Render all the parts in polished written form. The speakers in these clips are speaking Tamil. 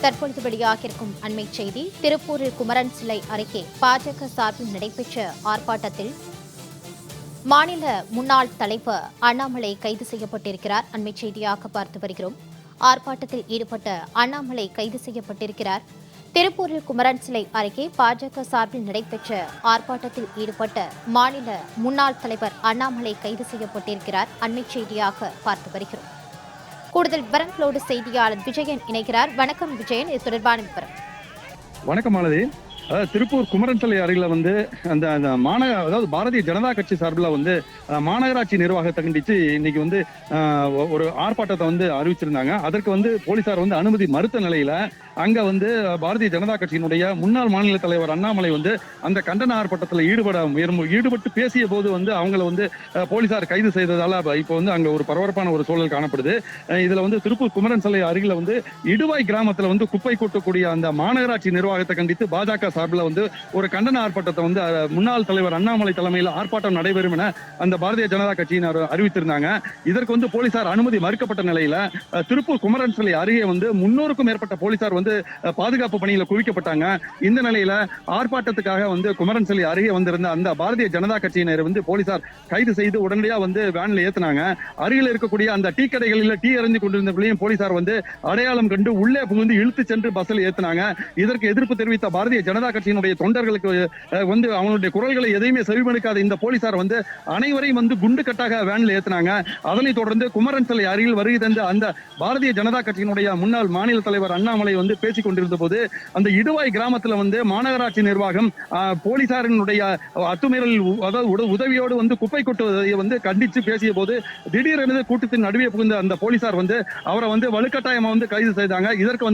தற்பொழுது வெளியாகியிருக்கும் அண்மை செய்தி. திருப்பூரில் குமரன் சிலை அருகே பாஜக சார்பில் நடைபெற்ற ஆர்ப்பாட்டத்தில் மாநில முன்னாள் தலைவர் அண்ணாமலை கைது செய்யப்பட்டிருக்கிறார். அண்மை செய்தியாக பார்த்து வருகிறோம். ஆர்ப்பாட்டத்தில் ஈடுபட்ட அண்ணாமலை கைது செய்யப்பட்டிருக்கிறார். திருப்பூரில் குமரன் சிலை அருகே பாஜக சார்பில் நடைபெற்ற ஆர்ப்பாட்டத்தில் ஈடுபட்ட மாநில முன்னாள் தலைவர் அண்ணாமலை கைது செய்யப்பட்டிருக்கிறார். அண்மை செய்தியாக பார்த்து வருகிறோம். கூடுதல் விவரங்களோடு செய்தியாளர் விஜயன் இணைகிறார். வணக்கம் விஜயன், இது தொடர்பான விவரம். வணக்கம் மாலதி. திருப்பூர் குமரன் சிலை அருகில் அந்த அதாவது பாரதிய ஜனதா கட்சி சார்பில் மாநகராட்சி நிர்வாகத்தை கண்டிச்சு இன்னைக்கு ஒரு ஆர்ப்பாட்டத்தை அறிவிச்சிருந்தாங்க. அதற்கு போலீசார் அனுமதி மறுத்த நிலையில அங்க பாரதிய ஜனதா கட்சியினுடைய முன்னாள் மாநில தலைவர் அண்ணாமலை அந்த கண்டன ஆர்ப்பாட்டத்தில் ஈடுபட்டு பேசிய போது அவங்கள போலீசார் கைது செய்ததால இப்போ அங்க ஒரு பரபரப்பான ஒரு சூழல் காணப்படுது. இதுல திருப்பூர் குமரன் சிலை அருகில் இடுவாய் கிராமத்துல குப்பை கொட்டக்கூடிய அந்த மாநகராட்சி நிர்வாகத்தை கண்டித்து பாஜக சார்பில் ஒரு கண்டன ஆர்ப்பாட்டத்தை முன்னாள் தலைவர் அண்ணாமலை தலைமையில் ஆர்ப்பாட்டம் நடைபெறும் என அந்த பாரதிய ஜனதா கட்சியினர் அறிவித்திருந்தாங்க. இதற்கு போலீசார் அனுமதி மறுக்கப்பட்ட நிலையில திருப்பூர் குமரன் சிலை அருகே 300க்கும் மேற்பட்ட போலீசார் பாதுகாப்பு பணியில குவிக்கப்பட்டாங்க. இந்த நிலையில ஆர்ப்பாட்டத்துக்காக குமரன் சிலை அருகே வந்திருந்த அந்த பாரதிய ஜனதா கட்சியினர் போலீசார் கைது செய்து உடனடியா வேன்ல ஏத்தினாங்க. அருகில் இருக்கக்கூடிய அந்த டீ கடைகளில் டீ அறிந்து கொண்டிருந்தவர்களையும் போலீசார் அடையாளம் கண்டு உள்ளே புகுந்து இழுத்து சென்று பஸ்ஸில் ஏத்தினாங்க. இதற்கு எதிர்ப்பு தெரிவித்த பாரதிய ஜனதா கட்சியினுடைய தொண்டர்களுக்கு அவங்களுடைய குரல்களை எதையுமே செவிமடுக்காத இந்த போலீசார் அனைவரையும் குண்டு கட்டாக வேன்ல ஏத்தினாங்க. அதனைத் தொடர்ந்து குமரன் சிலை அருகில் வருகை தந்த அந்த பாரதிய ஜனதா கட்சியினுடைய முன்னாள் மாநில தலைவர் அண்ணாமலை பேசிக் கொண்டிருந்த போது அந்த இடுவாய் கிராமத்தில் மாநகராட்சி நிர்வாகம் போலீசாரினுடைய அத்துமீறல் அதாவது உதவியோடு குப்பை கொட்டுவதை கண்டித்து பேசிய போது திடீரென கூட்டத்தின் நடுவே புகுந்த அந்த போலீசார் அவரை வலுக்கட்டாயமா கைது செய்தாங்க. இதற்கு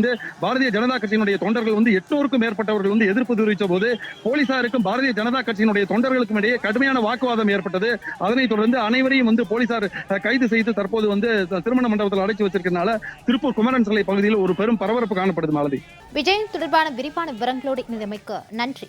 பாரதிய ஜனதா கட்சியினுடைய தொண்டர்கள் 800க்கும் மேற்பட்டவர்கள் எதிர்ப்பு தெரிவித்த போது போலீசாருக்கும் பாரதிய ஜனதா கட்சியினுடைய தொண்டர்களுக்கும் இடையே கடுமையான வாக்குவாதம் ஏற்பட்டது. அதனைத் தொடர்ந்து அனைவரையும் போலீசார் கைது செய்து தற்போது திருமண மண்டபத்தில் அடைச்சு வச்சிருக்கிறதுனால திருப்பூர் குமரன் சிலை பகுதியில் ஒரு பெரும் பரபரப்பு காணப்படுது. மாலதி, விஜயன் தொடர்பான விரிவான விவரங்களோடு இணைந்தமைக்கு நன்றி.